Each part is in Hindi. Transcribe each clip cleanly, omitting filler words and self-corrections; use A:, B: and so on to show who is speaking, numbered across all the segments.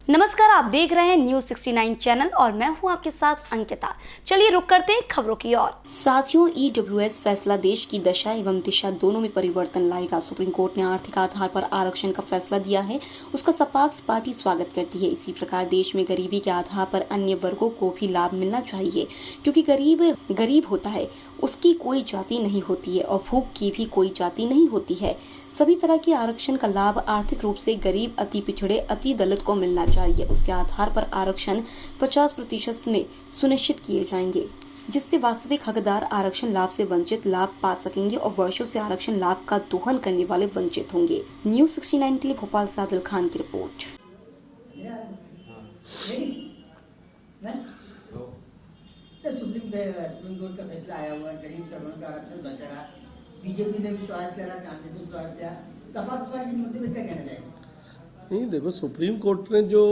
A: नमस्कार, आप देख रहे हैं न्यूज 69 चैनल और मैं हूं आपके साथ अंकिता। चलिए रुक करते हैं खबरों की ओर। साथियों, ईडब्ल्यूएस फैसला देश की दशा एवं दिशा दोनों में परिवर्तन लाएगा। सुप्रीम कोर्ट ने आर्थिक आधार पर आरक्षण का फैसला दिया है, उसका सपाक्स पार्टी स्वागत करती है। इसी प्रकार देश में गरीबी के आधार पर अन्य वर्गों को भी लाभ मिलना चाहिए, क्योंकि गरीब होता है, उसकी कोई जाति नहीं होती है और भूख की भी कोई जाति नहीं होती है। सभी तरह के आरक्षण का लाभ आर्थिक रूप से गरीब, अति पिछड़े, अति दलित को मिलना चाहिए। उसके आधार पर आरक्षण 50% में सुनिश्चित किए जाएंगे, जिससे वास्तविक हकदार आरक्षण लाभ से वंचित लाभ पा सकेंगे और वर्षों से आरक्षण लाभ का दोहन करने वाले वंचित होंगे। न्यूज 69 के लिए भोपाल से आदिल खान की रिपोर्ट।
B: सुप्रीम कोर्ट का फैसला आया हुआ है, गरीब सवर्णों का आरक्षण बरकरार। बीजेपी ने भी स्वागत करा, कांग्रेस ने स्वागत किया। सपा इस मुद्दे में क्या कहना चाहेंगे?
C: नहीं, देखो, सुप्रीम कोर्ट ने जो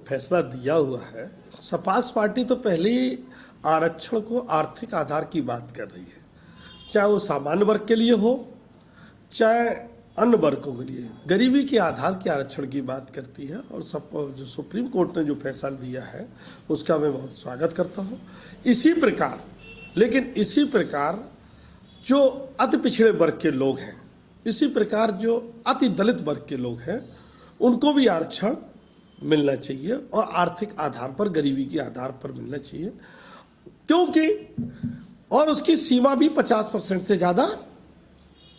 C: फैसला दिया हुआ है, सपाक्स पार्टी तो पहले ही आरक्षण को आर्थिक आधार की बात कर रही है, चाहे वो सामान्य वर्ग के लिए हो चाहे अन्य वर्गों के लिए। गरीबी के आधार के आरक्षण की बात करती है और जो सुप्रीम कोर्ट ने जो फैसला दिया है उसका मैं बहुत स्वागत करता हूँ। इसी प्रकार जो अति पिछड़े वर्ग के लोग हैं, इसी प्रकार जो अति दलित वर्ग के लोग हैं, उनको भी आरक्षण मिलना चाहिए और आर्थिक आधार पर, गरीबी के आधार पर मिलना चाहिए, क्योंकि और उसकी सीमा भी 50% से ज़्यादा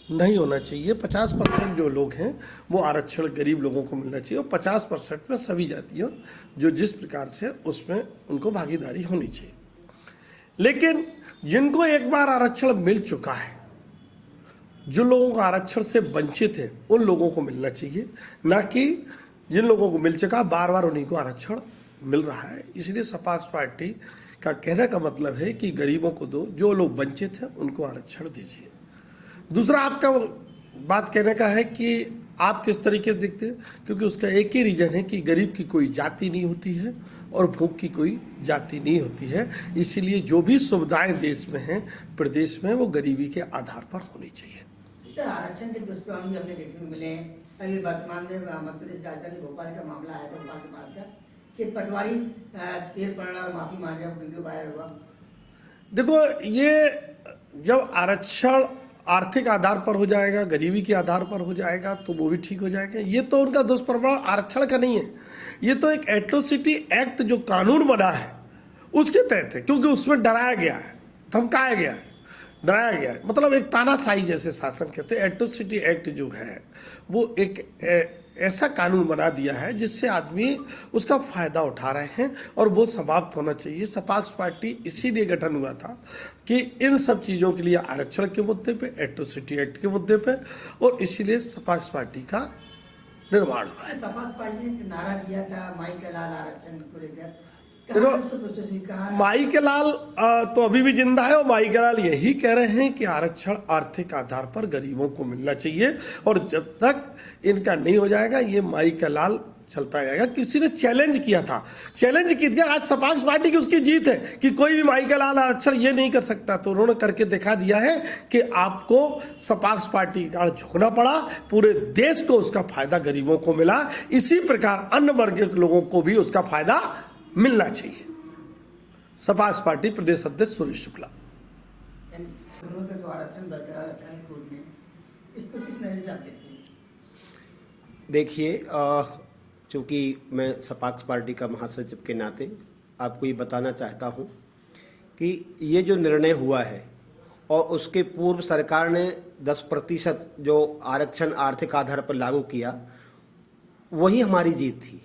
C: नहीं होना चाहिए। 50% जो लोग हैं वो आरक्षण गरीब लोगों को मिलना चाहिए और 50% में सभी जातियों जो जिस प्रकार से उसमें उनको भागीदारी होनी चाहिए। लेकिन जिनको एक बार आरक्षण मिल चुका है, जो लोगों को आरक्षण से वंचित है, उन लोगों को मिलना चाहिए, ना कि जिन लोगों को मिल चुका बार बार उन्हीं को आरक्षण मिल रहा है। इसलिए सपाक्स पार्टी का कहने का मतलब है कि गरीबों को दो, जो लोग वंचित हैं उनको आरक्षण दीजिए। दूसरा, आपका बात कहने का है कि आप किस तरीके से दिखते हैं, क्योंकि उसका एक ही रीजन है कि गरीब की कोई जाति नहीं होती है और भूख की कोई जाति नहीं होती है। इसीलिए जो भी सुविधाएं देश में हैं, प्रदेश में, वो गरीबी के आधार पर होनी चाहिए।
B: सर, आरक्षण के दुष्प्रभाव भी अपने देखने को मिले हैं। अभी वर्तमान में मध्य प्रदेश राजधानी भोपाल का मामला आया था, भोपाल के पास का, कि पटवारी पेड़ पड़ना और माफी मांग रहा, वीडियो वायरल हुआ।
C: देखो, ये जब आरक्षण आर्थिक आधार पर हो जाएगा, गरीबी के आधार पर हो जाएगा, तो वो भी ठीक हो जाएगा। ये तो उनका दुष्प्रभाव आरक्षण का नहीं है, ये तो एक एट्रोसिटी एक्ट जो कानून बना है उसके तहत है, क्योंकि उसमें डराया गया है, धमकाया गया है, डराया गया है। मतलब एक तानाशाही जैसे शासन कहते हैं। एट्रोसिटी एक्ट जो है वो एक ऐसा कानून बना दिया है जिससे आदमी उसका फायदा उठा रहे हैं और वो समाप्त होना चाहिए। सपाक्स पार्टी इसीलिए गठन हुआ था कि इन सब चीज़ों के लिए, आरक्षण के मुद्दे पे, एट्रोसिटी एक्ट के मुद्दे पे, और इसीलिए सपाक्स पार्टी का निर्माण हुआ है।
B: सपाक्स पार्टी ने नारा दिया था माई का लाल आरक्षण को लेकर।
C: माई के लाल तो अभी भी जिंदा है और माई के लाल यही कह रहे हैं कि आरक्षण आर्थिक आधार पर गरीबों को मिलना चाहिए, और जब तक इनका नहीं हो जाएगा ये माई का लाल चलता जाएगा। किसी ने चैलेंज किया था, चैलेंज की थी, आज सपाक्स पार्टी की उसकी जीत है कि कोई भी माई का लाल आरक्षण ये नहीं कर सकता। तो उन्होंने करके दिखा दिया है कि आपको सपाक्स पार्टी का झुकना पड़ा, पूरे देश को उसका फायदा गरीबों को मिला। इसी प्रकार अन्य वर्ग के लोगों को भी उसका फायदा मिलना चाहिए। सपाक्स पार्टी प्रदेश अध्यक्ष सुरेश शुक्ला।
B: जो आरक्षण बरकरार रखा है कोर्ट ने, इसको किस नजर से आप देखते हैं?
D: देखिए, चूँकि मैं सपाक्स पार्टी का महासचिव के नाते आपको ये बताना चाहता हूँ कि ये जो निर्णय हुआ है और उसके पूर्व सरकार ने 10% जो आरक्षण आर्थिक आधार पर लागू किया, वही हमारी जीत थी।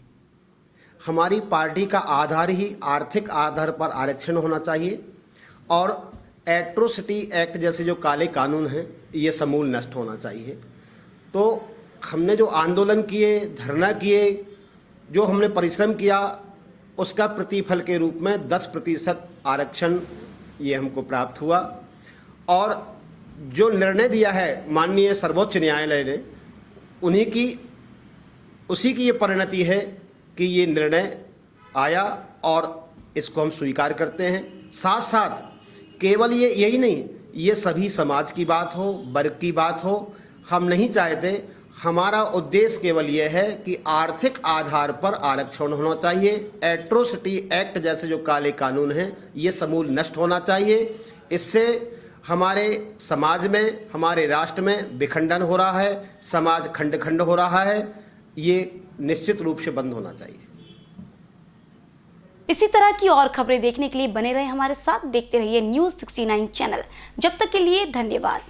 D: हमारी पार्टी का आधार ही आर्थिक आधार पर आरक्षण होना चाहिए और एट्रोसिटी एक्ट जैसे जो काले कानून हैं ये समूल नष्ट होना चाहिए। तो हमने जो आंदोलन किए, धरना किए, जो हमने परिश्रम किया, उसका प्रतिफल के रूप में 10% आरक्षण ये हमको प्राप्त हुआ। और जो निर्णय दिया है माननीय सर्वोच्च न्यायालय ने, उसी की ये परिणति है कि ये निर्णय आया और इसको हम स्वीकार करते हैं। साथ साथ केवल यही नहीं, ये सभी समाज की बात हो, वर्ग की बात हो, हम नहीं चाहते हमारा उद्देश्य केवल यह है कि आर्थिक आधार पर आरक्षण होना चाहिए। एट्रोसिटी एक्ट जैसे जो काले कानून हैं ये समूल नष्ट होना चाहिए। इससे हमारे समाज में, हमारे राष्ट्र में विखंडन हो रहा है, समाज खंड खंड हो रहा है, ये निश्चित रूप से बंद होना चाहिए।
A: इसी तरह की और खबरें देखने के लिए बने रहे हमारे साथ, देखते रहिए न्यूज़ 69 चैनल। जब तक के लिए धन्यवाद।